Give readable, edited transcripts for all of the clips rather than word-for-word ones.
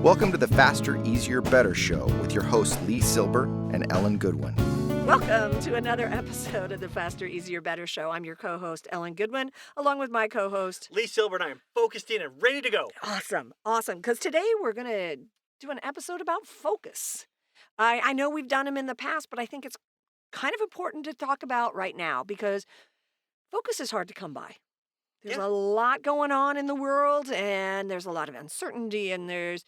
Welcome to the Faster, Easier, Better show with your hosts LeeSilber and Ellen Goodwin. Welcome to another episode of the Faster, Easier, Better show. I'm your co-host, Ellen Goodwin, along with my co-host, LeeSilber, and I am focused in and ready to go. Awesome. Because today we're going to do an episode about focus. I know we've done them in the past, but I think it's kind of important to talk about right now because focus is hard to come by. There's a lot going on in the world, and there's a lot of uncertainty, and there's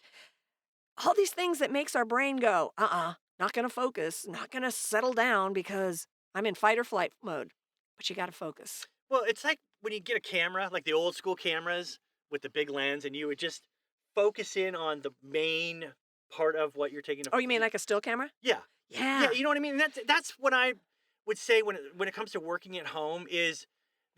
all these things that makes our brain go, not going to focus, not going to settle down because I'm in fight or flight mode. But you got to focus. Well, it's like when you get a camera, like the old school cameras with the big lens, and you would just focus in on the main part of what you're taking. Oh, you mean like a still camera? Yeah. Yeah. Yeah, you know what I mean? That's what I would say when it comes to working at home is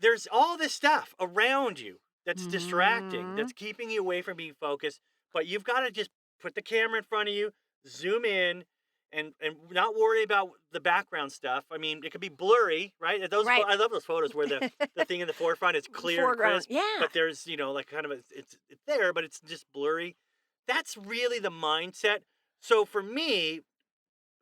there's all this stuff around you that's distracting, that's keeping you away from being focused, but you've got to just put the camera in front of you, zoom in, and not worry about the background stuff. I mean, it could be blurry, right? Right. I love those photos where the thing in the forefront is clear Foreground, and crisp, yeah. but there's, like kind of it's there, but it's just blurry. That's really the mindset. So for me,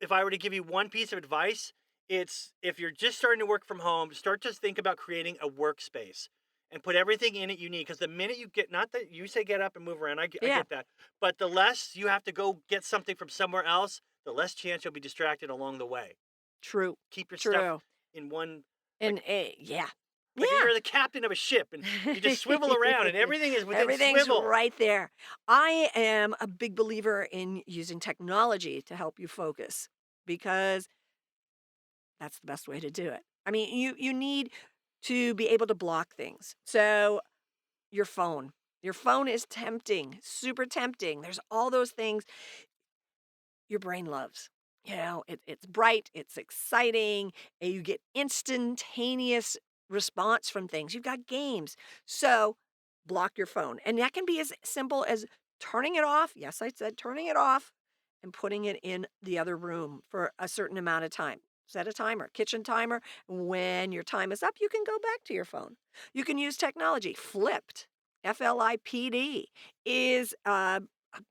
if I were to give you one piece of advice, it's if you're just starting to work from home, start to think about creating a workspace and put everything in it you need. Because the minute you get, not that you say get up and move around, I get that, but the less you have to go get something from somewhere else, the less chance you'll be distracted along the way. True. Keep your stuff in one. Yeah. Like you're the captain of a ship and you just swivel around and everything is within Everything's swivel. right there. I am a big believer in using technology to help you focus because that's the best way to do it. I mean, you need to be able to block things. So your phone is tempting, super tempting. There's all those things your brain loves. It's bright, it's exciting, and you get instantaneous response from things. You've got games. So block your phone. And that can be as simple as turning it off. Yes, I said turning it off and putting it in the other room for a certain amount of time. Set a timer, kitchen timer. When your time is up, you can go back to your phone. You can use technology. Flipped, FLIPD, is a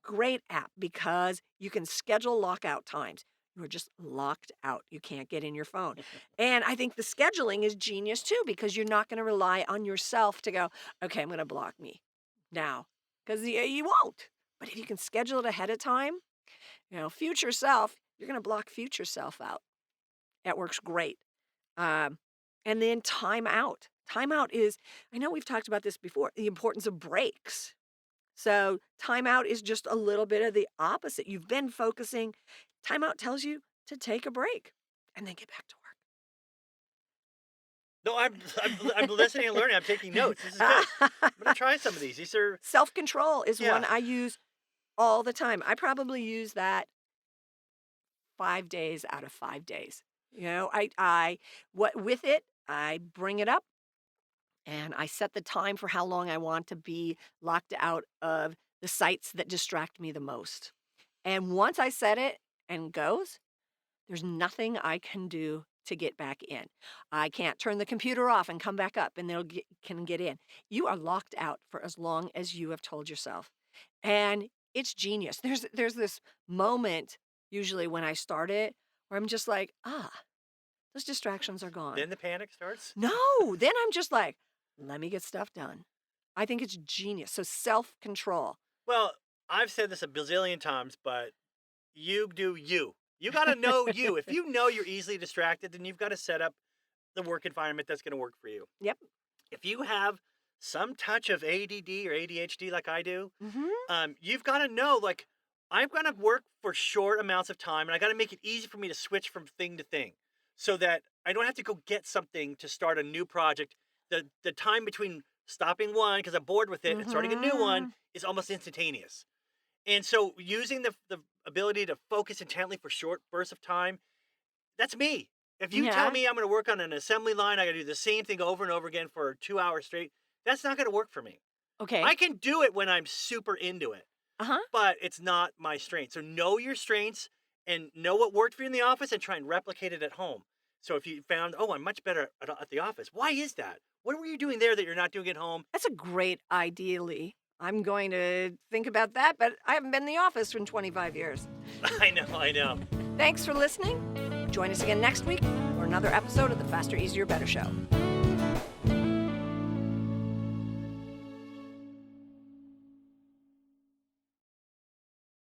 great app because you can schedule lockout times. You're just locked out. You can't get in your phone. And I think the scheduling is genius too because you're not going to rely on yourself to go, okay, I'm going to block me now because you won't. But if you can schedule it ahead of time, future self, you're going to block future self out. That works great. And then time out. Time out is, I know we've talked about this before, the importance of breaks. So time out is just a little bit of the opposite. You've been focusing. Time out tells you to take a break and then get back to work. No, I'm listening and learning. I'm taking notes. This is good. I'm going to try some of these. These are... Self-control is one I use all the time. I probably use that 5 days out of 5 days. With it, I bring it up and I set the time for how long I want to be locked out of the sites that distract me the most. And once I set it and goes, there's nothing I can do to get back in. I can't turn the computer off and come back up and can get in. You are locked out for as long as you have told yourself. And it's genius. There's this moment usually when I start it where I'm just like, those distractions are gone. Then the panic starts? No, then I'm just like, let me get stuff done. I think it's genius. So self-control. Well, I've said this a bazillion times, but you do you. You got to know you. If you know you're easily distracted, then you've got to set up the work environment that's going to work for you. Yep. If you have some touch of ADD or ADHD like I do, you've got to know, like, I'm going to work for short amounts of time, and I got to make it easy for me to switch from thing to thing so that I don't have to go get something to start a new project. The time between stopping one, because I'm bored with it, and starting a new one is almost instantaneous. And so using the ability to focus intently for short bursts of time, that's me. If you tell me I'm going to work on an assembly line, I got to do the same thing over and over again for 2 hours straight, that's not going to work for me. Okay. I can do it when I'm super into it, but it's not my strength. So know your strengths and know what worked for you in the office and try and replicate it at home. So if you found, I'm much better at the office, why is that? What were you doing there that you're not doing at home? That's a great idea, Lee. I'm going to think about that, but I haven't been in the office in 25 years. I know. Thanks for listening. Join us again next week for another episode of the Faster, Easier, Better Show.